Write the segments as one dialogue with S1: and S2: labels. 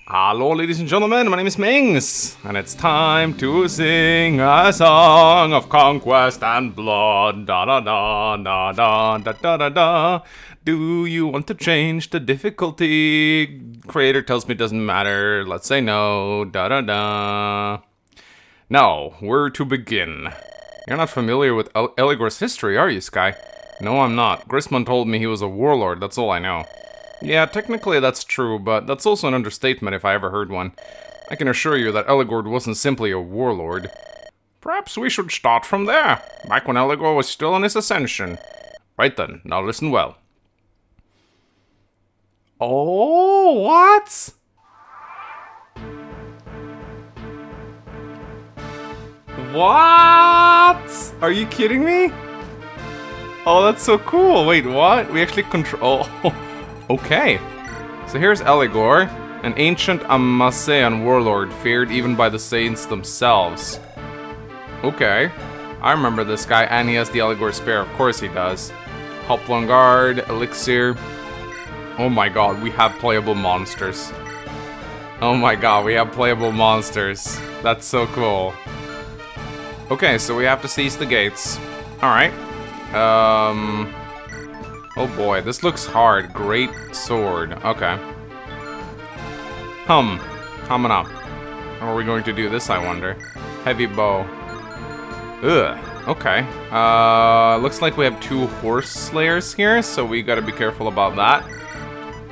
S1: Hello, ladies and gentlemen, my name is Mings, and it's time to sing a song of conquest and blood. Da da da da da da da da da. Do you want to change the difficulty? Creator tells me it doesn't matter. Let's say no. Da da da. Now, where to begin? You're not familiar with Eligor's history, are you, Sky? No, I'm not. Grismond told me he was a warlord, that's all I know. Yeah, technically that's true, but that's also an understatement if I ever heard one. I can assure you that Eligor wasn't simply a warlord. Perhaps we should start from there, back when Eligor was still on his ascension. Right then, now listen well. Oh, what? What? Are you kidding me? Oh, that's so cool. Wait, what? We actually control... Oh. Okay, so here's Eligor, an ancient Amasean warlord feared even by the saints themselves. Okay, I remember this guy, and he has the Eligor spear, of course he does. Hoplon guard, elixir. Oh my god, we have playable monsters. Oh my god, we have playable monsters. That's so cool. Okay, so we have to seize the gates. Alright. Oh boy, this looks hard. Great sword. Okay. Coming up. How are we going to do this, I wonder? Heavy bow. Ugh. Okay. Looks like we have two horse slayers here, so we gotta be careful about that.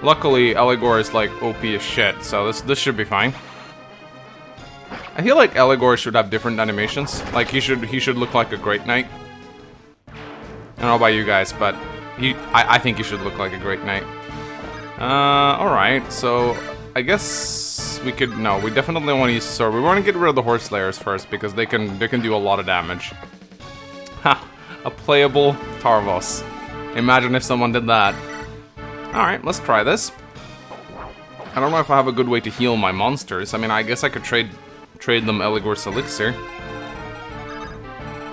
S1: Luckily, Eligor is like OP as shit, so this should be fine. I feel like Eligor should have different animations. Like he should look like a great knight. I don't know about you guys, but I think he should look like a great knight. Alright, so I guess we could... No, we definitely want to use the sword. We want to get rid of the horse slayers first, because they can do a lot of damage. Ha! A playable Tarvos. Imagine if someone did that. Alright, let's try this. I don't know if I have a good way to heal my monsters. I mean, I guess I could trade them Eligor's elixir.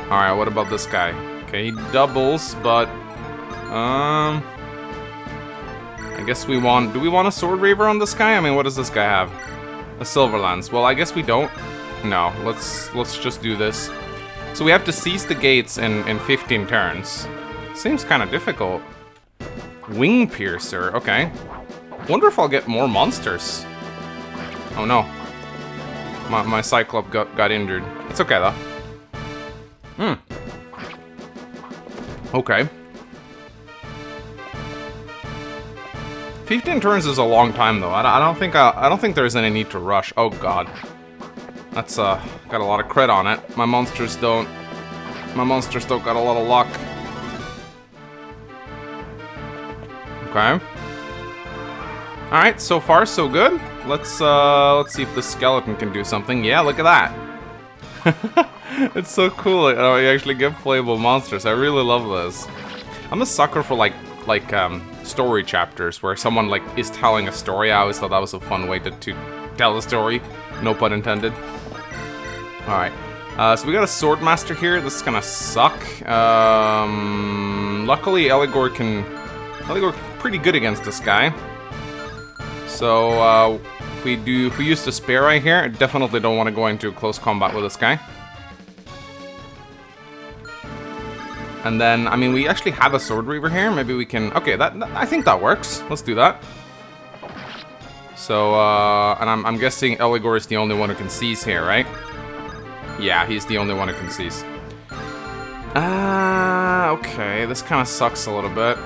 S1: Alright, what about this guy? Okay, he doubles, but... I guess we want... Do we want a sword raver on this guy? I mean, what does this guy have? A silver lance. Well, I guess we don't. No, let's just do this. So we have to seize the gates in 15 turns. Seems kind of difficult. Wing piercer. Okay. Wonder if I'll get more monsters. Oh no. My Cyclops got injured. It's okay though. Okay. 15 turns is a long time though. I don't think there's any need to rush. Oh god. That's got a lot of crit on it. My monsters don't got a lot of luck. Okay. Alright, so far so good. Let's see if the skeleton can do something. Yeah, look at that. It's so cool. You actually get playable monsters. I really love this. I'm a sucker for like story chapters where someone like is telling a story. I always thought that was a fun way to tell a story. No pun intended. Alright. So we got a sword master here. This is gonna suck. Luckily Eligor pretty good against this guy. So if we use the spear right here, I definitely don't want to go into close combat with this guy. And then, I mean, we actually have a sword reaver here. Maybe we can... Okay, I think that works. Let's do that. So, and I'm guessing Eligor is the only one who can seize here, right? Yeah, he's the only one who can seize. Okay, this kind of sucks a little bit.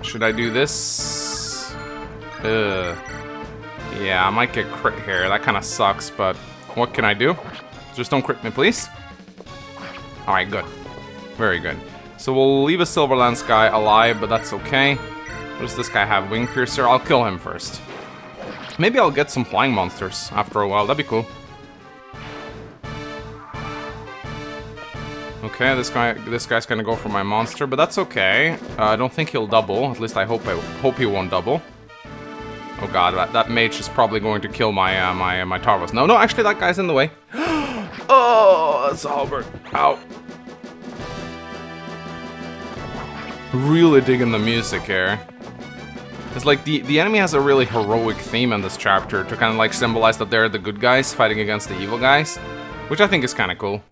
S1: Should I do this? Yeah, I might get crit here. That kind of sucks, but what can I do? Just don't crit me, please. Alright, good. Very good. So we'll leave a silver lance guy alive, but that's okay. What does this guy have? Wing piercer? I'll kill him first. Maybe I'll get some flying monsters after a while. That'd be cool. Okay, this guy's gonna go for my monster, but that's okay. I don't think he'll double. At least I hope he won't double. Oh god, that mage is probably going to kill my Tarvos. No, actually that guy's in the way. Oh, that's Albert. Ow. Really digging the music here. It's like, the enemy has a really heroic theme in this chapter to kind of, like, symbolize that they're the good guys fighting against the evil guys, which I think is kind of cool.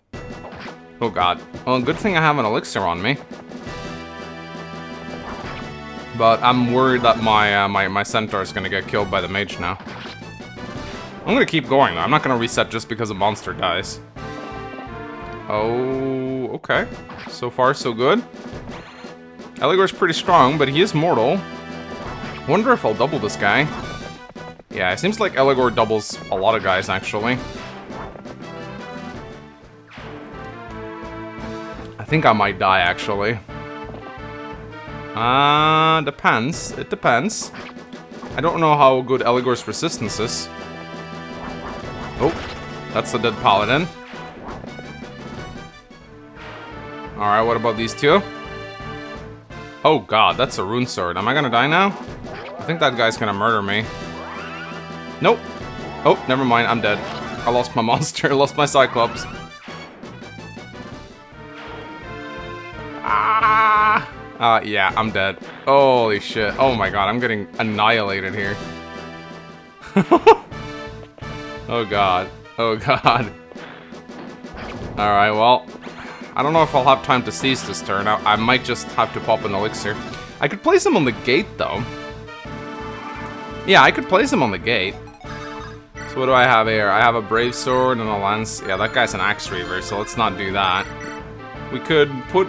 S1: Oh god. Well, good thing I have an elixir on me. But I'm worried that my centaur is gonna get killed by the mage now. I'm gonna keep going though. I'm not gonna reset just because a monster dies. Oh, okay. So far, so good. Eligor's pretty strong, but he is mortal. Wonder if I'll double this guy. Yeah, it seems like Eligor doubles a lot of guys, actually. I think I might die, actually. Depends. It depends. I don't know how good Eligor's resistance is. Oh, that's the dead paladin. Alright, what about these two? Oh god, that's a rune sword. Am I gonna die now? I think that guy's gonna murder me. Nope. Oh, never mind, I'm dead. I lost my monster, lost my Cyclops. Yeah, I'm dead. Holy shit. Oh my god, I'm getting annihilated here. Oh god. Oh god. Alright, well, I don't know if I'll have time to seize this turn. I might just have to pop an elixir. I could place him on the gate, though. Yeah, I could place him on the gate. So what do I have here? I have a brave sword and a lance. Yeah, that guy's an axe reaver, so let's not do that. We could put...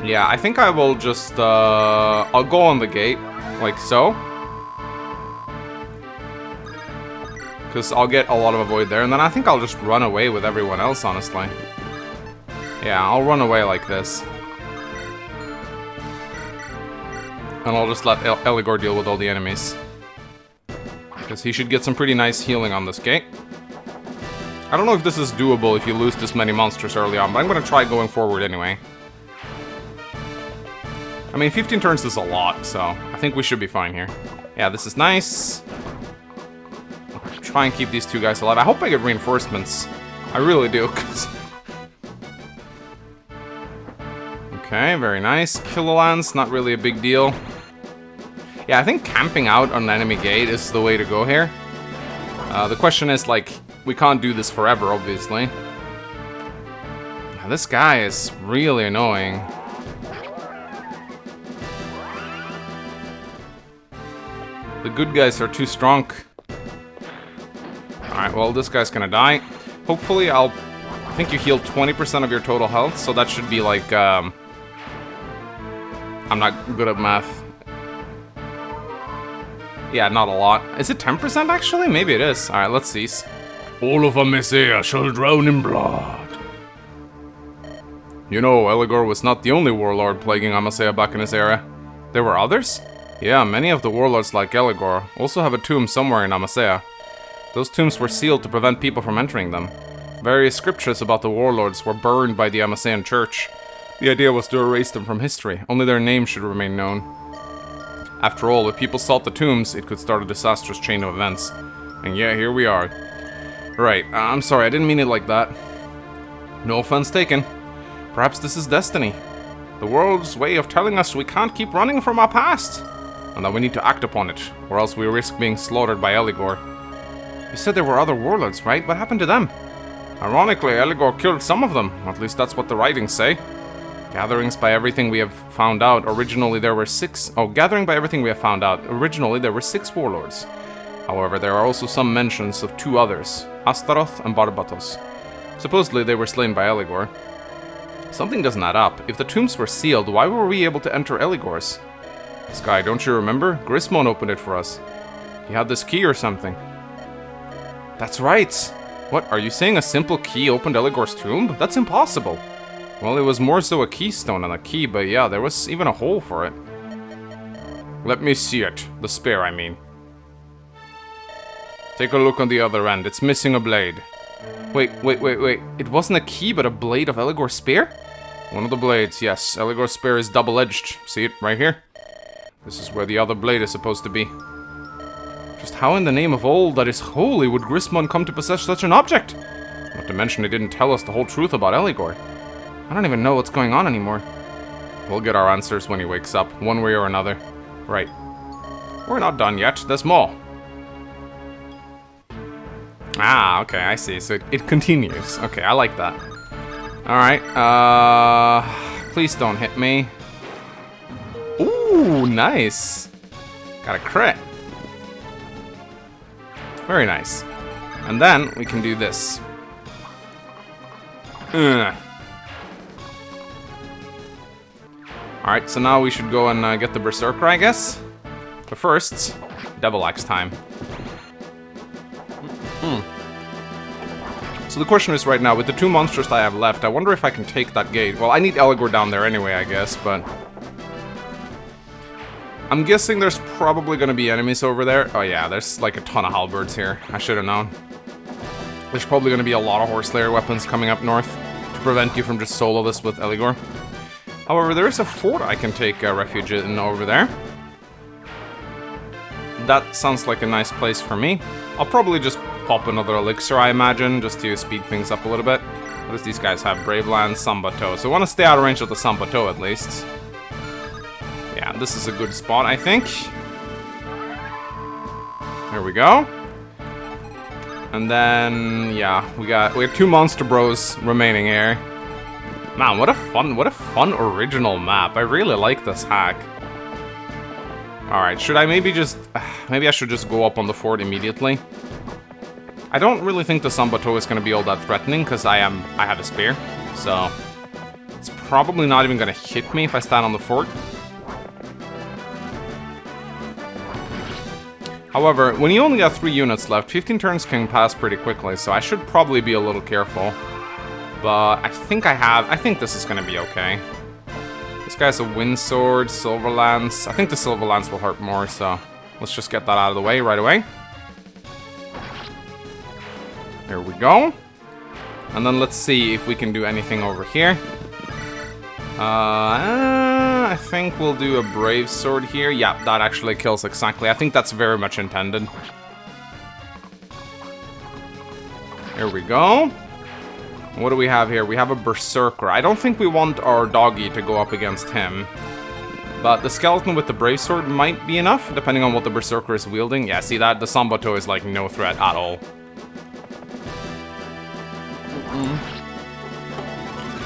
S1: Yeah, I think I will just, I'll go on the gate, like so. Because I'll get a lot of avoid there, and then I think I'll just run away with everyone else, honestly. Yeah, I'll run away like this. And I'll just let Eligor deal with all the enemies. Because he should get some pretty nice healing on this gate. I don't know if this is doable if you lose this many monsters early on, but I'm going to try going forward anyway. I mean, 15 turns is a lot, so I think we should be fine here. Yeah, this is nice. I'll try and keep these two guys alive. I hope I get reinforcements. I really do. Okay, very nice. Kill a lance, not really a big deal. Yeah, I think camping out on an enemy gate is the way to go here. The question is, like, we can't do this forever, obviously. Yeah, this guy is really annoying. The good guys are too strong. Alright, well, this guy's gonna die. Hopefully, I think you heal 20% of your total health, so that should be like, I'm not good at math. Yeah, not a lot. Is it 10% actually? Maybe it is. Alright, let's see. All of Amasea shall drown in blood. You know, Eligor was not the only warlord plaguing Amasea back in his era. There were others? Yeah, many of the warlords like Eligor also have a tomb somewhere in Amasea. Those tombs were sealed to prevent people from entering them. Various scriptures about the warlords were burned by the Amasean church. The idea was to erase them from history, only their names should remain known. After all, if people sought the tombs, it could start a disastrous chain of events. And yeah, here we are. Right, I'm sorry, I didn't mean it like that. No offense taken. Perhaps this is destiny. The world's way of telling us we can't keep running from our past. And that we need to act upon it, or else we risk being slaughtered by Eligor. You said there were other warlords, right? What happened to them? Ironically, Eligor killed some of them. At least that's what the writings say. Gatherings by everything we have found out, originally there were 6... Oh, gathering by everything we have found out, originally there were 6 warlords. However, there are also some mentions of 2 others, Astaroth and Barbatos. Supposedly they were slain by Eligor. Something doesn't add up. If the tombs were sealed, why were we able to enter Eligor's? Sky, don't you remember? Grismond opened it for us. He had this key or something. That's right! What, are you saying a simple key opened Eligor's tomb? That's impossible! Well, it was more so a keystone than a key, but yeah, there was even a hole for it. Let me see it. The spear, I mean. Take a look on the other end. It's missing a blade. Wait. It wasn't a key, but a blade of Eligor's spear? One of the blades, yes. Eligor's spear is double-edged. See it right here? This is where the other blade is supposed to be. Just how in the name of all that is holy would Grismond come to possess such an object? Not to mention he didn't tell us the whole truth about Eligor. I don't even know what's going on anymore. We'll get our answers when he wakes up, one way or another. Right. We're not done yet. There's more. Ah, okay, I see. So it continues. Okay, I like that. Alright, please don't hit me. Ooh, nice. Got a crit. Very nice. And then we can do this. Alright, so now we should go and get the Berserker, I guess. But first, Devil Axe time. So the question is right now, with the 2 monsters that I have left, I wonder if I can take that gate. Well, I need Eligor down there anyway, I guess, but... I'm guessing there's probably going to be enemies over there. Oh yeah, there's like a ton of halberds here. I should have known. There's probably going to be a lot of Horse-Slayer weapons coming up north to prevent you from just solo this with Eligor. However, there is a fort I can take refuge in over there. That sounds like a nice place for me. I'll probably just pop another elixir, I imagine, just to speed things up a little bit. What does these guys have? Brave Land, Sambato. So I want to stay out of range of the Sambato at least. Yeah, this is a good spot, I think. There we go. And then, yeah, we have 2 monster bros remaining here. Man, what a fun original map. I really like this hack. Alright, should I maybe just... maybe I should just go up on the fort immediately. I don't really think the Sambato is going to be all that threatening, because I have a spear. So, it's probably not even going to hit me if I stand on the fort. However, when you only got 3 units left, 15 turns can pass pretty quickly, so I should probably be a little careful. But I think this is going to be okay. This guy's a Wind Sword, Silver Lance. I think the Silver Lance will hurt more, so let's just get that out of the way right away. There we go. And then let's see if we can do anything over here. I think we'll do a Brave Sword here. Yeah, that actually kills exactly. I think that's very much intended. Here we go. What do we have here? We have a Berserker. I don't think we want our doggy to go up against him. But the skeleton with the Brave Sword might be enough, depending on what the Berserker is wielding. Yeah, see that? The Sambato is like no threat at all.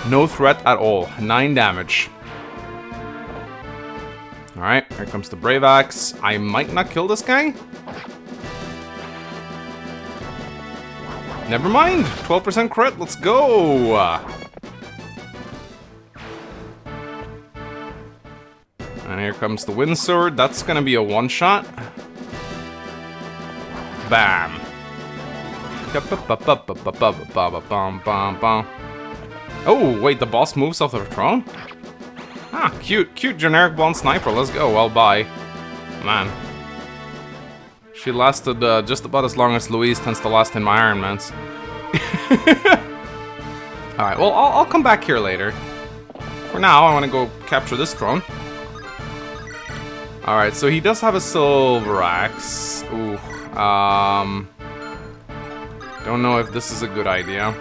S1: No threat at all. 9 damage. Alright, here comes the Brave Axe. I might not kill this guy. Never mind. 12% crit. Let's go. And here comes the Wind Sword. That's going to be a one-shot. Bam. Oh, wait, the boss moves off the throne? Ah, cute generic blonde sniper. Let's go. Well, bye. Man. She lasted just about as long as Louise tends to last in my Ironmans. Alright, well, I'll come back here later. For now, I want to go capture this throne. Alright, so he does have a Silver Axe. Ooh, don't know if this is a good idea.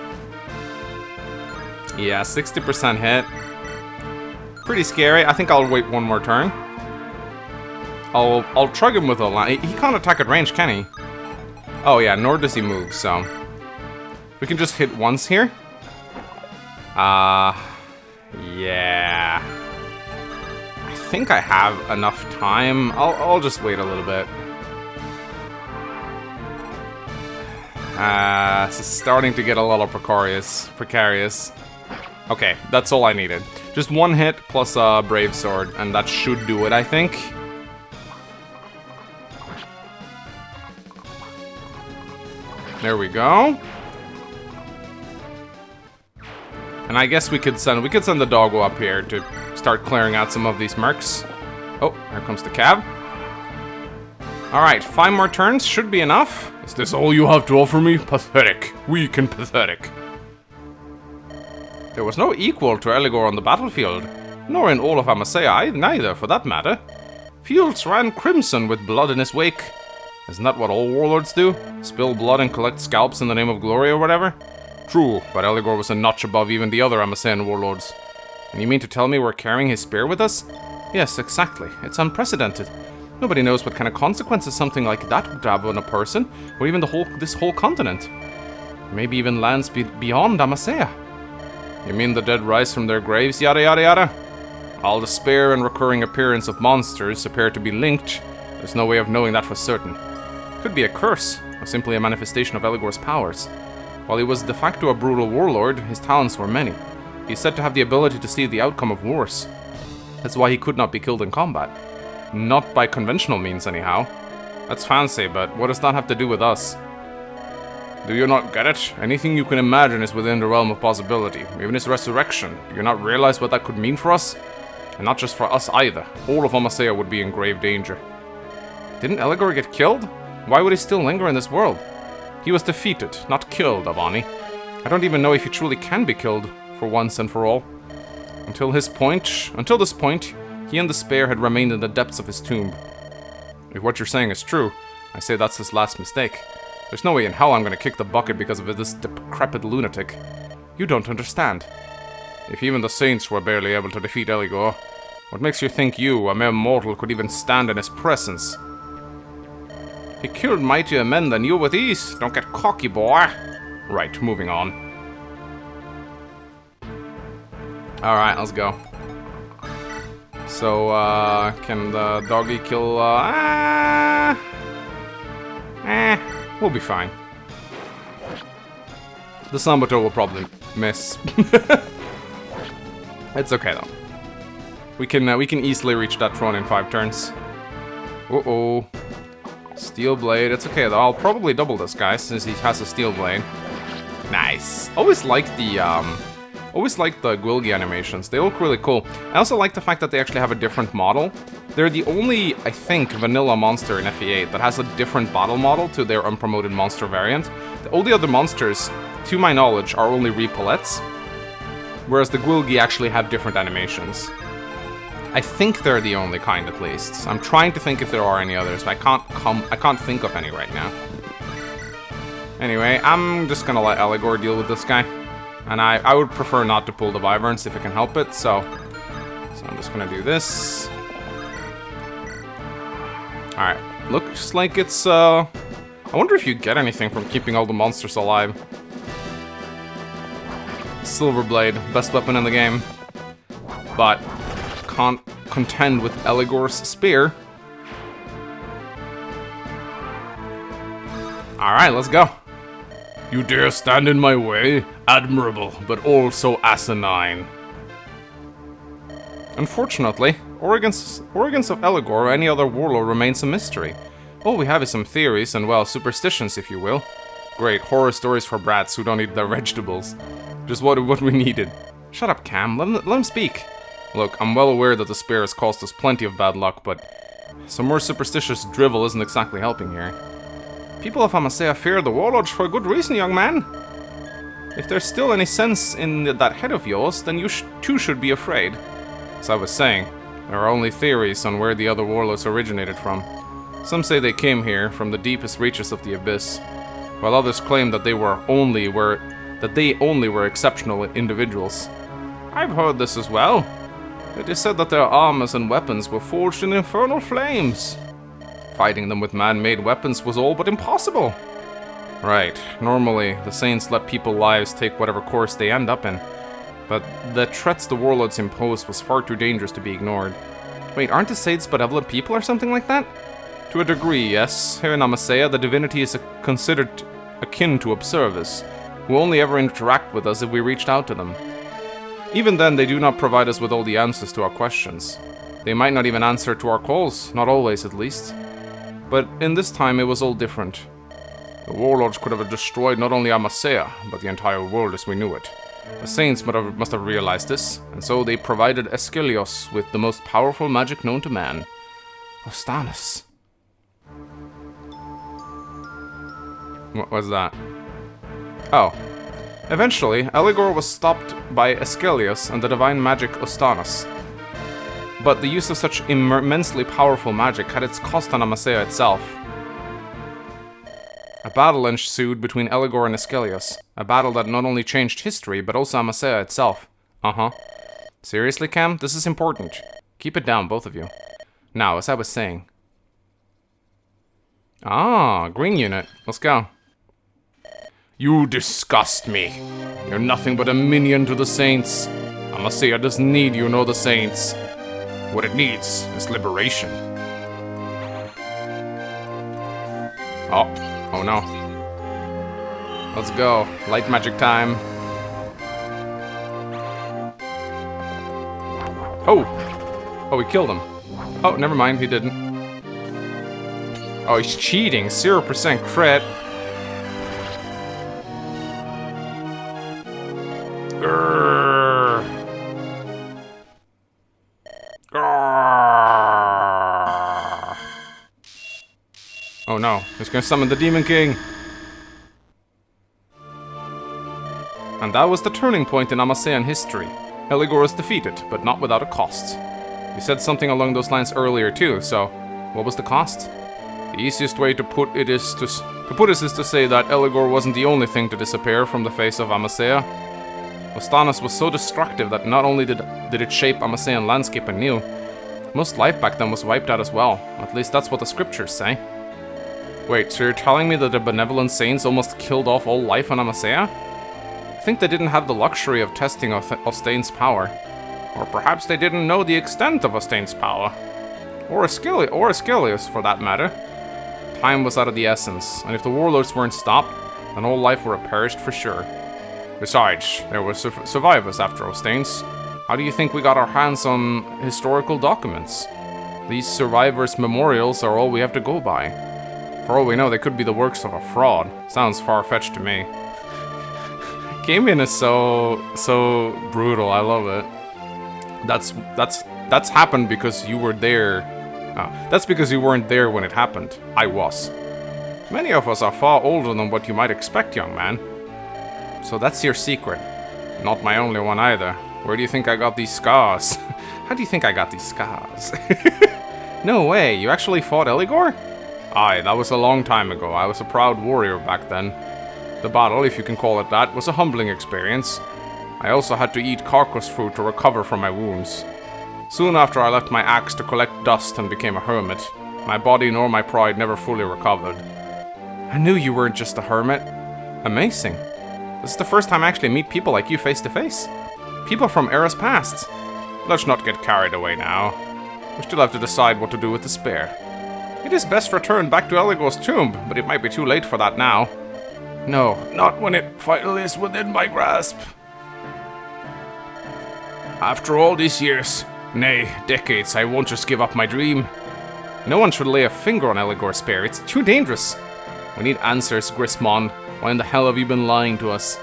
S1: Yeah, 60% hit. Pretty scary. I think I'll wait one more turn. I'll trug him with a line. He can't attack at range, can he? Oh yeah, nor does he move, so... We can just hit once here. Yeah... I think I have enough time. I'll just wait a little bit. This is starting to get a little precarious. Okay, that's all I needed. Just one hit plus a Brave Sword, and that should do it, I think. There we go. And I guess we could send the doggo up here to start clearing out some of these mercs. Oh, here comes the cab. Alright, 5 more turns should be enough. Is this all you have to offer me? Pathetic. Weak and pathetic. There was no equal to Eligor on the battlefield, nor in all of Amasea neither, for that matter. Fields ran crimson with blood in his wake. Isn't that what all warlords do? Spill blood and collect scalps in the name of glory or whatever? True, but Eligor was a notch above even the other Amasean warlords. And you mean to tell me we're carrying his spear with us? Yes, exactly. It's unprecedented. Nobody knows what kind of consequences something like that would have on a person, or even this whole continent. Maybe even lands beyond Amasea. You mean the dead rise from their graves, yada yada yada? All the spear and recurring appearance of monsters appear to be linked. There's no way of knowing that for certain. Could be a curse, or simply a manifestation of Eligor's powers. While he was de facto a brutal warlord, his talents were many. He's said to have the ability to see the outcome of wars. That's why he could not be killed in combat. Not by conventional means, anyhow. That's fancy, but what does that have to do with us? Do you not get it? Anything you can imagine is within the realm of possibility. Even his resurrection. Do you not realize what that could mean for us? And not just for us either. All of Amasea would be in grave danger. Didn't Eligor get killed? Why would he still linger in this world? He was defeated, not killed, Avanni. I don't even know if he truly can be killed, for once and for all. Until this point, he and the spear had remained in the depths of his tomb. If what you're saying is true, I say that's his last mistake. There's no way in hell I'm gonna kick the bucket because of this decrepit lunatic. You don't understand. If even the saints were barely able to defeat Eligor, what makes you think you, a mere mortal, could even stand in his presence? He killed mightier men than you with ease. Don't get cocky, boy. Right, moving on. Alright, let's go. So, can the doggy kill, we'll be fine. The Sambato will probably miss. It's okay, though. We can easily reach that throne in 5 turns. Uh-oh. Steel blade, it's okay, though. I'll probably double this guy, since he has a steel blade. Nice. Always liked the Gwilgi animations. They look really cool. I also like the fact that they actually have a different model. They're the only, I think, vanilla monster in FE8 that has a different battle model to their unpromoted monster variant. All the other monsters, to my knowledge, are only repellets, whereas the Gwilgi actually have different animations. I think they're the only kind, at least. I'm trying to think if there are any others, but I can't think of any right now. Anyway, I'm just gonna let Eligor deal with this guy. And I would prefer not to pull the Wyverns if I can help it, so I'm just gonna do this. Alright, looks like it's, I wonder if you get anything from keeping all the monsters alive. Silver Blade, best weapon in the game. But can't contend with Eligor's spear. Alright, let's go. You dare stand in my way? Admirable, but also asinine. Unfortunately, origins of Eligor or any other warlord remains a mystery. All we have is some theories and, well, superstitions, if you will. Great, horror stories for brats who don't eat their vegetables. Just what we needed. Shut up, Cam. Let him speak. Look, I'm well aware that the spear has caused us plenty of bad luck, but some more superstitious drivel isn't exactly helping here. People of Amasea fear the warlords for a good reason, young man. If there's still any sense in that head of yours, then you too should be afraid. As I was saying, there are only theories on where the other warlords originated from. Some say they came here from the deepest reaches of the abyss, while others claim that they only were exceptional individuals. I've heard this as well. It is said that their armors and weapons were forged in infernal flames. Fighting them with man-made weapons was all but impossible. Right, normally the Saints let people's lives take whatever course they end up in, but the threats the warlords imposed was far too dangerous to be ignored. Wait, aren't the Saints benevolent people or something like that? To a degree, yes. Here in Amasea, the divinity is considered akin to observers, who only ever interact with us if we reached out to them. Even then, they do not provide us with all the answers to our questions. They might not even answer to our calls, not always at least. But in this time, it was all different. The warlords could have destroyed not only Amasea, but the entire world as we knew it. The Saints must have realized this, and so they provided Askelios with the most powerful magic known to man. Ostanis. What was that? Oh. Eventually, Eligor was stopped by Askelios and the divine magic Ostanis. But the use of such immensely powerful magic had its cost on Amasea itself. A battle ensued between Eligor and Askelios, a battle that not only changed history, but also Amasea itself. Seriously, Cam? This is important. Keep it down, both of you. Now, as I was saying. Ah, green unit. Let's go. You disgust me. You're nothing but a minion to the Saints. Amasea doesn't need you nor the Saints. What it needs is liberation. Oh no. Let's go. Light magic time. Oh, he killed him. Oh, never mind, he didn't. Oh, he's cheating. 0% crit. Oh no, he's gonna summon the Demon King. And that was the turning point in Amasean history. Eligor was defeated, but not without a cost. You said something along those lines earlier too, so what was the cost? The easiest way to put it is to say that Eligor wasn't the only thing to disappear from the face of Amasea. Ostanas was so destructive that not only did it shape Amasean landscape anew, most life back then was wiped out as well. At least that's what the scriptures say. Wait, so you're telling me that the benevolent saints almost killed off all life on Amasea? I think they didn't have the luxury of testing Ostaine's power. Or perhaps they didn't know the extent of Ostaine's power. Or Ascaleus, for that matter. Time was out of the essence, and if the warlords weren't stopped, then all life would have perished for sure. Besides, there were survivors after Ostaine's. How do you think we got our hands on historical documents? These survivors' memorials are all we have to go by. For all we know, they could be the works of a fraud. Sounds far-fetched to me. Camian is so brutal. I love it. That's happened because you were there. That's because you weren't there when it happened. I was. Many of us are far older than what you might expect, young man. So that's your secret. Not my only one either. Where do you think I got these scars? How do you think I got these scars? No way, you actually fought Eligor? Aye, that was a long time ago. I was a proud warrior back then. The battle, if you can call it that, was a humbling experience. I also had to eat carcass fruit to recover from my wounds. Soon after I left my axe to collect dust and became a hermit, my body nor my pride never fully recovered. I knew you weren't just a hermit. Amazing. This is the first time I actually meet people like you face to face. People from eras past. Let's not get carried away now. We still have to decide what to do with the spear. It is best returned back to Eligor's tomb, but it might be too late for that now. No, not when it finally is within my grasp. After all these years, nay, decades, I won't just give up my dream. No one should lay a finger on Eligor's spear. It's too dangerous. We need answers, Grismond. Why in the hell have you been lying to us?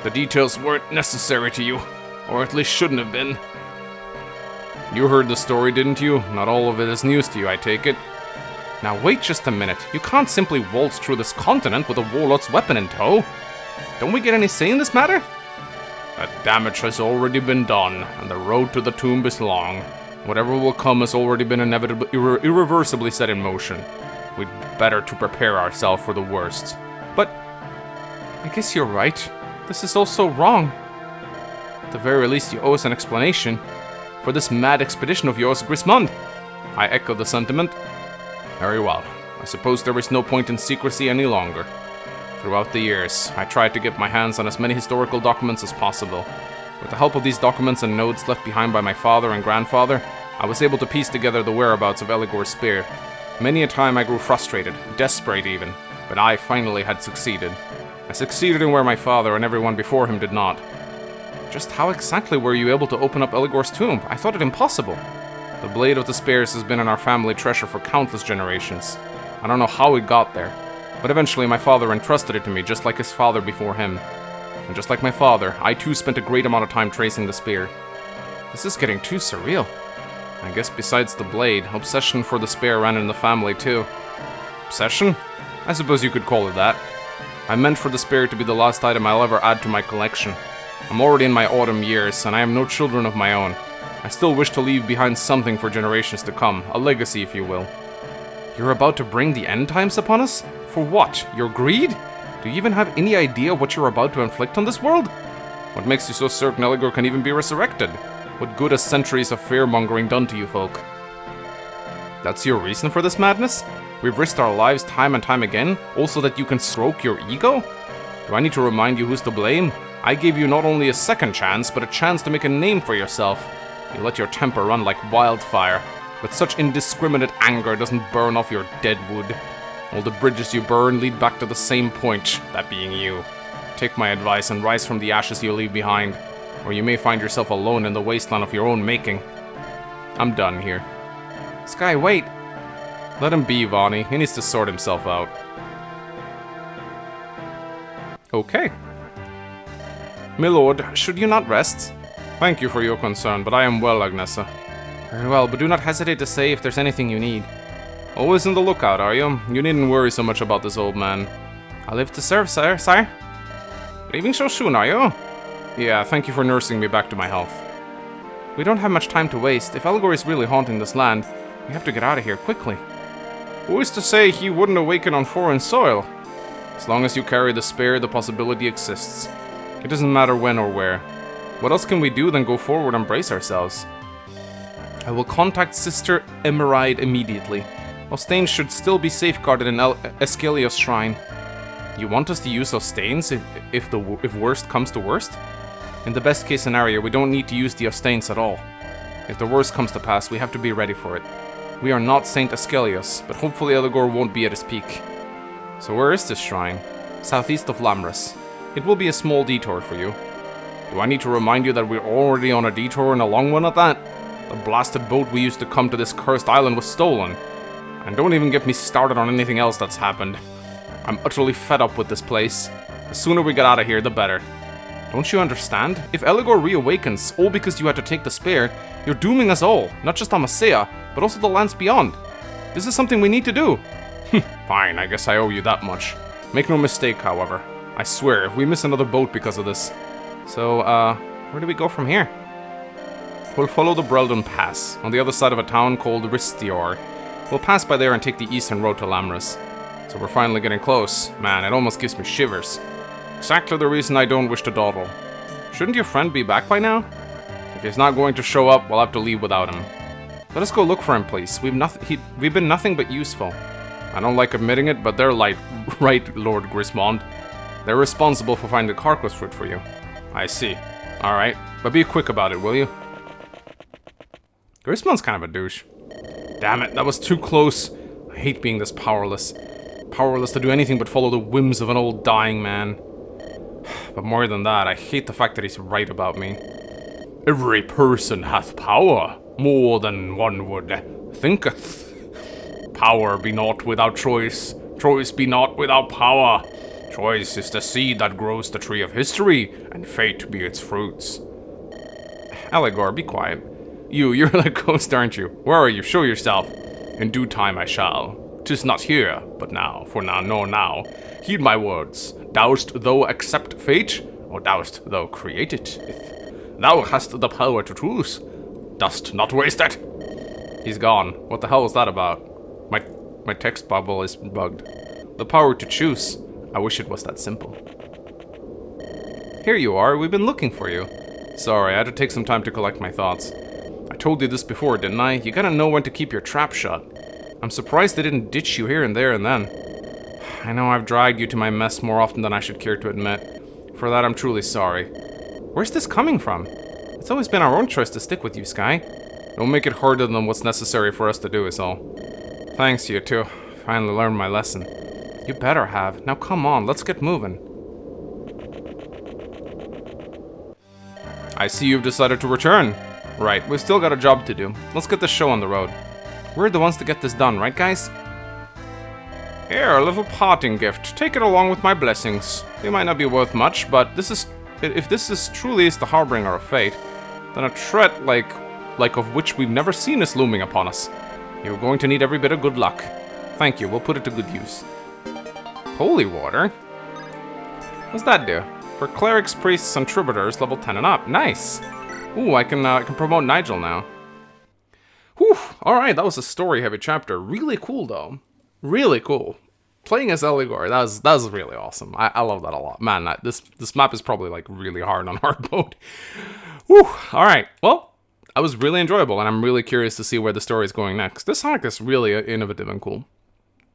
S1: The details weren't necessary to you, or at least shouldn't have been. You heard the story, didn't you? Not all of it is news to you, I take it. Now wait just a minute. You can't simply waltz through this continent with a warlord's weapon in tow. Don't we get any say in this matter? The damage has already been done, and the road to the tomb is long. Whatever will come has already been irreversibly set in motion. We'd better to prepare ourselves for the worst. But I guess you're right. This is all so wrong. At the very least, you owe us an explanation for this mad expedition of yours, Grismond. I echo the sentiment. Very well. I suppose there is no point in secrecy any longer. Throughout the years, I tried to get my hands on as many historical documents as possible. With the help of these documents and notes left behind by my father and grandfather, I was able to piece together the whereabouts of Eligor's spear. Many a time I grew frustrated, desperate even, but I finally had succeeded. I succeeded in where my father and everyone before him did not. Just how exactly were you able to open up Eligor's tomb? I thought it impossible. The blade of the spears has been in our family treasure for countless generations. I don't know how it got there, but eventually my father entrusted it to me just like his father before him. And just like my father, I too spent a great amount of time tracing the spear. This is getting too surreal. I guess besides the blade, obsession for the spear ran in the family too. Obsession? I suppose you could call it that. I meant for the spear to be the last item I'll ever add to my collection. I'm already in my autumn years, and I have no children of my own. I still wish to leave behind something for generations to come, a legacy if you will. You're about to bring the end times upon us? For what? Your greed? Do you even have any idea what you're about to inflict on this world? What makes you so certain Eligor can even be resurrected? What good has centuries of fear-mongering done to you folk? That's your reason for this madness? We've risked our lives time and time again, all so that you can stroke your ego? Do I need to remind you who's to blame? I gave you not only a second chance, but a chance to make a name for yourself. You let your temper run like wildfire, but such indiscriminate anger doesn't burn off your dead wood. All the bridges you burn lead back to the same point, that being you. Take my advice and rise from the ashes you leave behind, or you may find yourself alone in the wasteland of your own making. I'm done here. Sky, wait! Let him be, Avanni. He needs to sort himself out. Okay. My lord, should you not rest? Thank you for your concern, but I am well, Agnesa. Very well, but do not hesitate to say if there's anything you need. Always on the lookout, are you? You needn't worry so much about this old man. I live to serve, sire. Leaving so soon, are you? Yeah, thank you for nursing me back to my health. We don't have much time to waste. If Eligor is really haunting this land, we have to get out of here quickly. Who is to say he wouldn't awaken on foreign soil? As long as you carry the spear, the possibility exists. It doesn't matter when or where. What else can we do than go forward and brace ourselves? I will contact Sister Emerald immediately. Ostane should still be safeguarded in Escelios' shrine. You want us to use Ostanes if worst comes to worst? In the best case scenario, we don't need to use the Ostanes at all. If the worst comes to pass, we have to be ready for it. We are not Saint Escelios, but hopefully Eligor won't be at his peak. So where is this shrine? Southeast of Lamras. It will be a small detour for you. Do I need to remind you that we're already on a detour and a long one at that? The blasted boat we used to come to this cursed island was stolen. And don't even get me started on anything else that's happened. I'm utterly fed up with this place. The sooner we get out of here, the better. Don't you understand? If Eligor reawakens, all because you had to take the spear, you're dooming us all, not just Amasea, but also the lands beyond. This is something we need to do. Fine, I guess I owe you that much. Make no mistake, however. I swear, if we miss another boat because of this... So, where do we go from here? We'll follow the Breldon Pass, on the other side of a town called Ristior. We'll pass by there and take the eastern road to Lamras. So we're finally getting close. Man, it almost gives me shivers. Exactly the reason I don't wish to dawdle. Shouldn't your friend be back by now? If he's not going to show up, we'll have to leave without him. Let us go look for him, please. We've been nothing but useful. I don't like admitting it, but they're right, Lord Grismond. They're responsible for finding the carcass fruit for you. I see. Alright, but be quick about it, will you? Grismond's kind of a douche. Damn it, that was too close. I hate being this powerless. Powerless to do anything but follow the whims of an old dying man. But more than that, I hate the fact that he's right about me. Every person hath power, more than one would thinketh. Power be not without choice, choice be not without power. Choice is the seed that grows the tree of history, and fate be its fruits. Eligor, be quiet. You're like a ghost, aren't you? Where are you? Show yourself. In due time I shall. 'Tis not here, but now, for now, no now. Heed my words. Dost thou accept fate, or dost thou create it? Thou hast the power to choose. Dost not waste it. He's gone. What the hell was that about? My text bubble is bugged. The power to choose. I wish it was that simple. Here you are. We've been looking for you. Sorry, I had to take some time to collect my thoughts. I told you this before, didn't I? You gotta know when to keep your trap shut. I'm surprised they didn't ditch you here and there and then. I know I've dragged you to my mess more often than I should care to admit. For that, I'm truly sorry. Where's this coming from? It's always been our own choice to stick with you, Sky. Don't make it harder than what's necessary for us to do is all. Thanks, you two. Finally learned my lesson. You better have. Now come on, let's get moving. I see you've decided to return. Right, we've still got a job to do. Let's get this show on the road. We're the ones to get this done, right guys? Here, a little parting gift. Take it along with my blessings. They might not be worth much, but if this truly is the harbinger of fate, then a threat like of which we've never seen is looming upon us. You're going to need every bit of good luck. Thank you, we'll put it to good use. Holy water? What's that do? For clerics, priests, and troubadours, level 10 and up. Nice! Ooh, I can promote Nigel now. Whew, alright, that was a story-heavy chapter. Really cool, though. Really cool. Playing as Eligor, that was really awesome. I love that a lot. Man, this map is probably, like, really hard on hard mode. Whew, alright. Well, that was really enjoyable, and I'm really curious to see where the story is going next. This Sonic is really innovative and cool.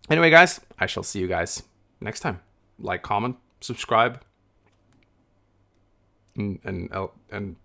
S1: Anyway, guys, I shall see you guys next time. Like, comment, subscribe, and